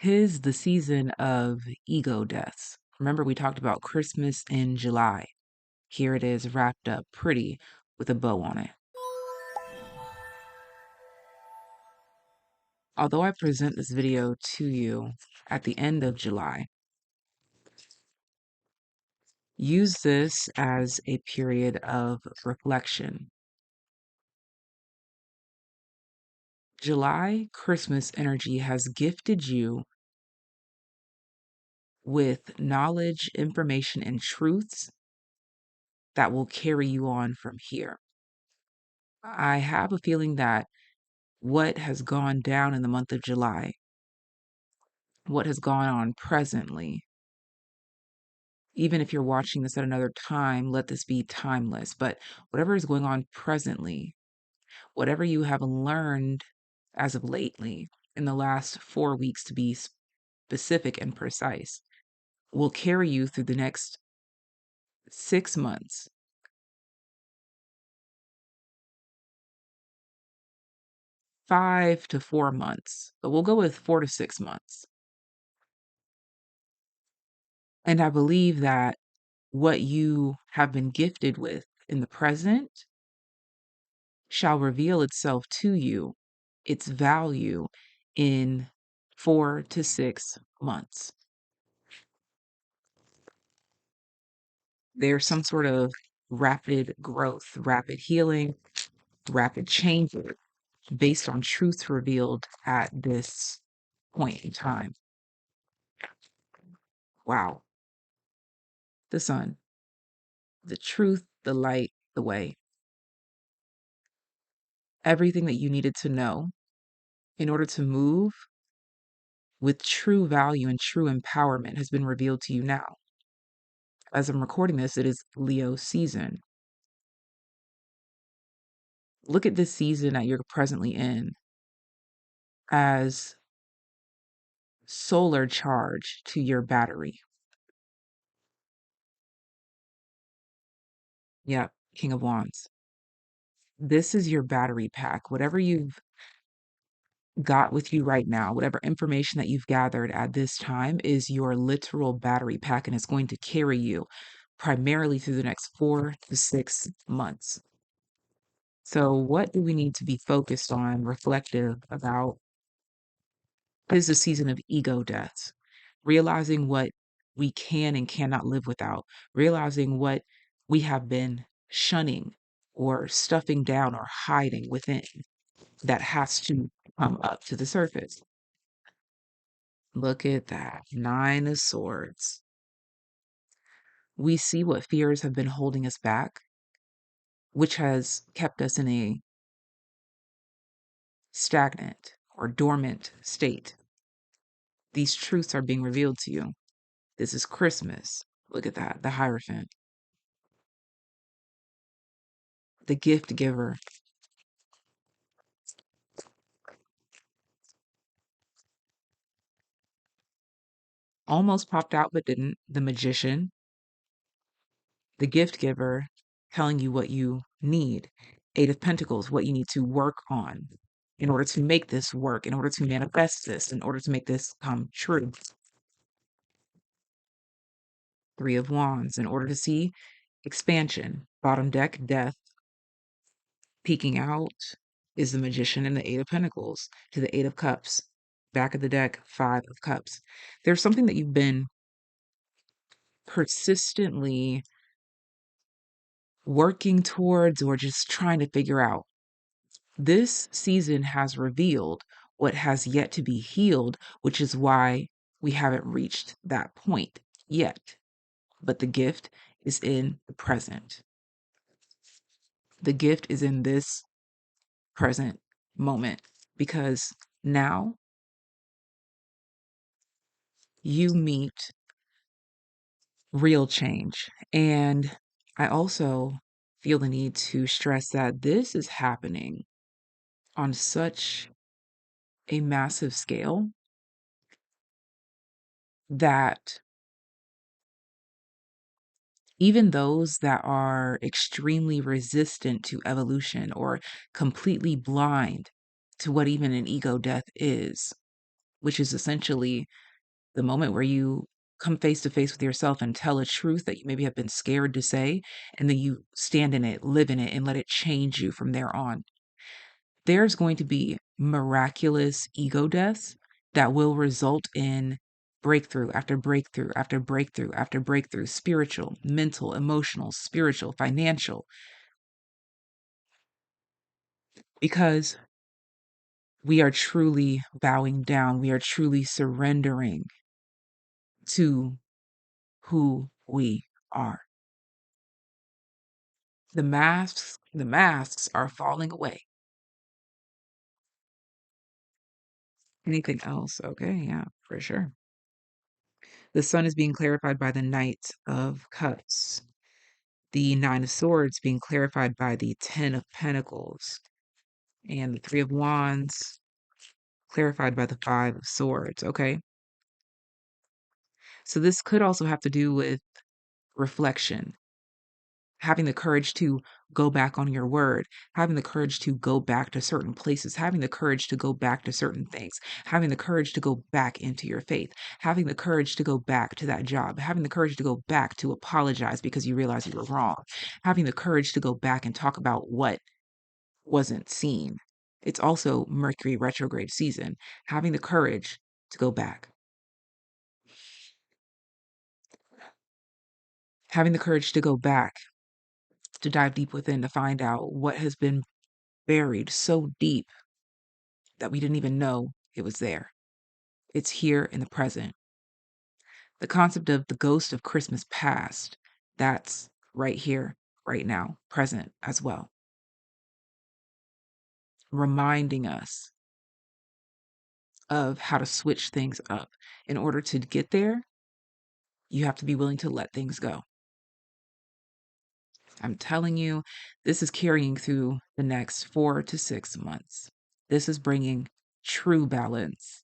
'Tis the season of ego deaths. Remember, we talked about Christmas in July. Here it is wrapped up pretty with a bow on it. Although I present this video to you at the end of July, use this as a period of reflection. July Christmas energy has gifted you with knowledge, information, and truths that will carry you on from here. I have a feeling that what has gone down in the month of July, what has gone on presently, even if you're watching this at another time, let this be timeless. But whatever is going on presently, whatever you have learned as of lately, in the last 4 weeks to be specific and precise, will carry you through the next 6 months, 5 to 4 months, but we'll go with 4 to 6 months. And I believe that what you have been gifted with in the present shall reveal itself to you, its value, in 4 to 6 months. There's some sort of rapid growth, rapid healing, rapid change based on truths revealed at this point in time. Wow. The sun, the truth, the light, the way. Everything that you needed to know in order to move with true value and true empowerment has been revealed to you now. As I'm recording this, it is Leo season. Look at this season that you're presently in as solar charge to your battery. Yep, King of Wands. This is your battery pack. Whatever you've got with you right now, whatever information that you've gathered at this time is your literal battery pack, and it's going to carry you primarily through the next 4 to 6 months. So, what do we need to be focused on, reflective about? Is a season of ego deaths, realizing what we can and cannot live without, realizing what we have been shunning or stuffing down or hiding within that has to come up to the surface. Look at that. 9 of Swords. We see what fears have been holding us back, which has kept us in a stagnant or dormant state. These truths are being revealed to you. This is Christmas. Look at that. The Hierophant. The gift giver. Almost popped out but didn't. The Magician. The gift giver telling you what you need. 8 of Pentacles, what you need to work on in order to make this work, in order to manifest this, in order to make this come true. 3 of Wands, in order to see expansion. Bottom deck, Death. Peeking out is the Magician and the 8 of Pentacles to the 8 of Cups. Back of the deck, 5 of Cups. There's something that you've been persistently working towards or just trying to figure out. This season has revealed what has yet to be healed, which is why we haven't reached that point yet. But the gift is in the present. The gift is in this present moment because now you meet real change. And I also feel the need to stress that this is happening on such a massive scale that even those that are extremely resistant to evolution or completely blind to what even an ego death is which is essentially the moment where you come face to face with yourself and tell a truth that you maybe have been scared to say, and then you stand in it, live in it, and let it change you from there on. There's going to be miraculous ego deaths that will result in breakthrough after breakthrough after breakthrough after breakthrough, spiritual, mental, emotional, spiritual, financial, because we are truly bowing down. We are truly surrendering to who we are. The masks are falling away. Anything else? Okay, yeah, for sure. The sun is being clarified by the Knight of Cups. The Nine of Swords being clarified by the Ten of Pentacles. And the Three of Wands clarified by the Five of Swords. Okay. So this could also have to do with reflection, having the courage to go back on your word, having the courage to go back to certain places, having the courage to go back to certain things, having the courage to go back into your faith, having the courage to go back to that job, having the courage to go back to apologize because you realize you were wrong, having the courage to go back and talk about what wasn't seen. It's also Mercury retrograde season, having the courage to go back, having the courage to go back, to dive deep within to find out what has been buried so deep that we didn't even know it was there. It's here in the present. The concept of the ghost of Christmas past, that's right here, right now, present as well. Reminding us of how to switch things up. In order to get there, you have to be willing to let things go. I'm telling you, this is carrying through the next 4 to 6 months. This is bringing true balance.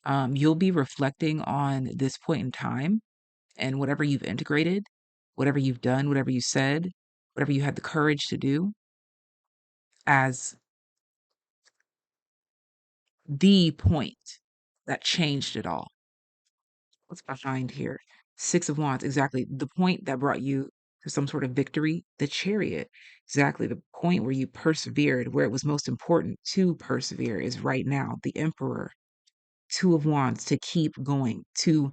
You'll be reflecting on this point in time and whatever you've integrated, whatever you've done, whatever you said, whatever you had the courage to do as the point that changed it all. What's behind here? Six of Wands, exactly. The point that brought you to some sort of victory, the Chariot. Exactly. The point where you persevered, where it was most important to persevere is right now. The Emperor, Two of Wands, to keep going, to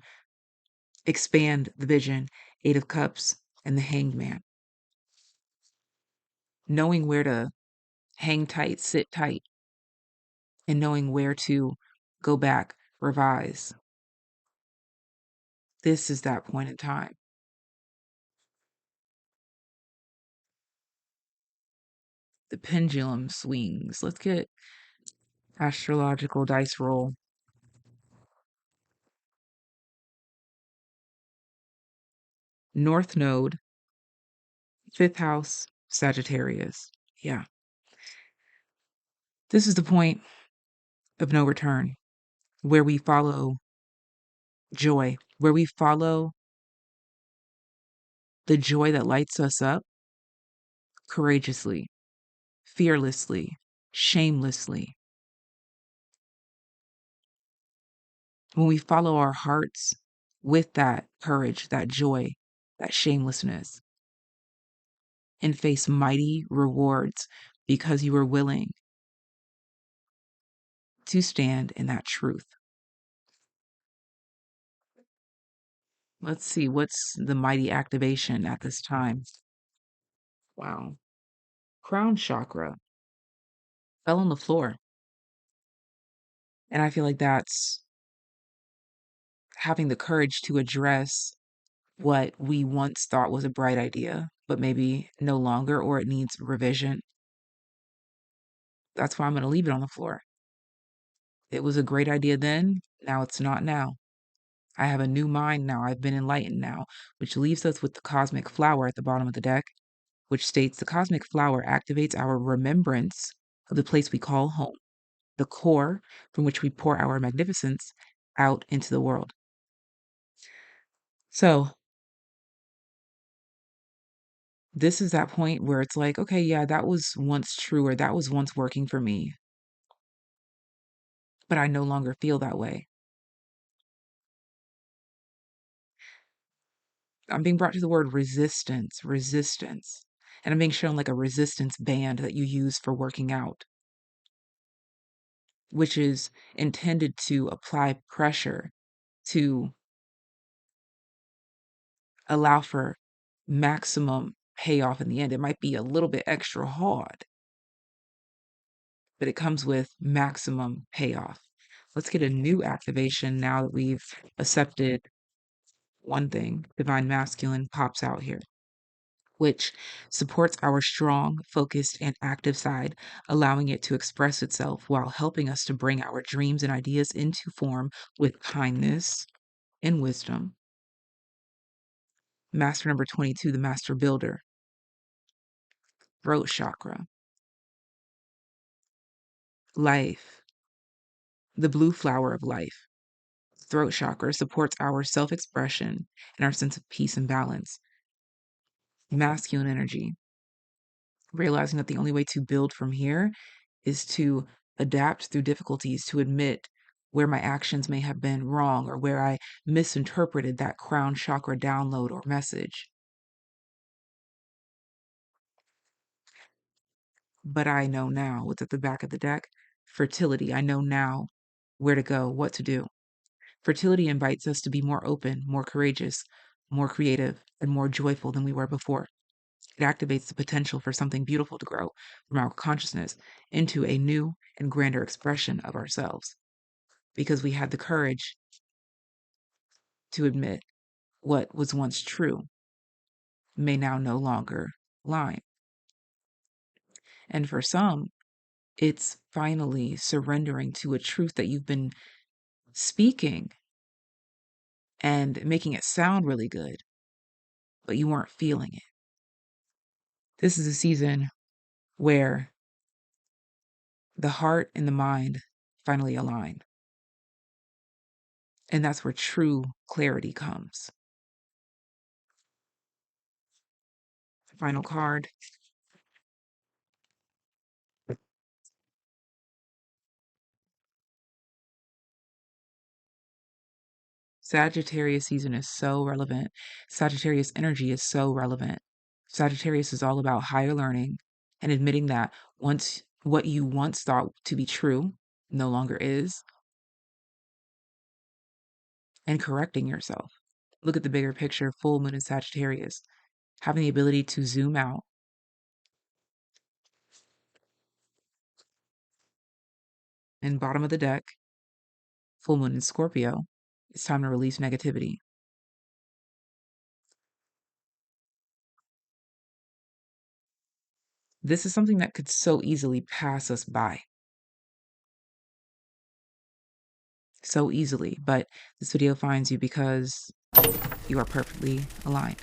expand the vision, Eight of Cups, and the Hanged Man. Knowing where to hang tight, sit tight, and knowing where to go back, revise. This is that point in time. The pendulum swings. Let's get astrological dice roll. North Node, fifth house, Sagittarius. Yeah. This is the point of no return where we follow joy, where we follow the joy that lights us up courageously, fearlessly, shamelessly. When we follow our hearts with that courage, that joy, that shamelessness, and face mighty rewards because you were willing to stand in that truth. Let's see, what's the mighty activation at this time? Wow. Crown chakra fell on the floor. And I feel like that's having the courage to address what we once thought was a bright idea, but maybe no longer, or it needs revision. That's why I'm going to leave it on the floor. It was a great idea then. Now it's not now. I have a new mind now. I've been enlightened now, which leaves us with the cosmic flower at the bottom of the deck, which states the cosmic flower activates our remembrance of the place we call home, the core from which we pour our magnificence out into the world. So, this is that point where it's like, okay, yeah, that was once true, or that was once working for me, but I no longer feel that way. I'm being brought to the word resistance, resistance. And I'm being shown like a resistance band that you use for working out, which is intended to apply pressure to allow for maximum payoff in the end. It might be a little bit extra hard, but it comes with maximum payoff. Let's get a new activation now that we've accepted one thing. Divine masculine pops out here, which supports our strong, focused, and active side, allowing it to express itself while helping us to bring our dreams and ideas into form with kindness and wisdom. Master number 22, the master builder, throat chakra, life, the blue flower of life. Throat chakra supports our self expression and our sense of peace and balance. Masculine energy, realizing that the only way to build from here is to adapt through difficulties, to admit where my actions may have been wrong or where I misinterpreted that crown chakra download or message. But I know now what's at the back of the deck. Fertility. I know now where to go, what to do. Fertility invites us to be more open, more courageous, more creative, and more joyful than we were before. It activates the potential for something beautiful to grow from our consciousness into a new and grander expression of ourselves because we had the courage to admit what was once true may now no longer lie. And for some, it's finally surrendering to a truth that you've been speaking and making it sound really good, but you weren't feeling it. This is a season where the heart and the mind finally align. And that's where true clarity comes. Final card. Sagittarius season is so relevant. Sagittarius energy is so relevant. Sagittarius is all about higher learning and admitting that once what you once thought to be true no longer is, and correcting yourself. Look at the bigger picture, full moon in Sagittarius, having the ability to zoom out. And bottom of the deck, full moon in Scorpio, it's time to release negativity. This is something that could so easily pass us by. So easily. But this video finds you because you are perfectly aligned.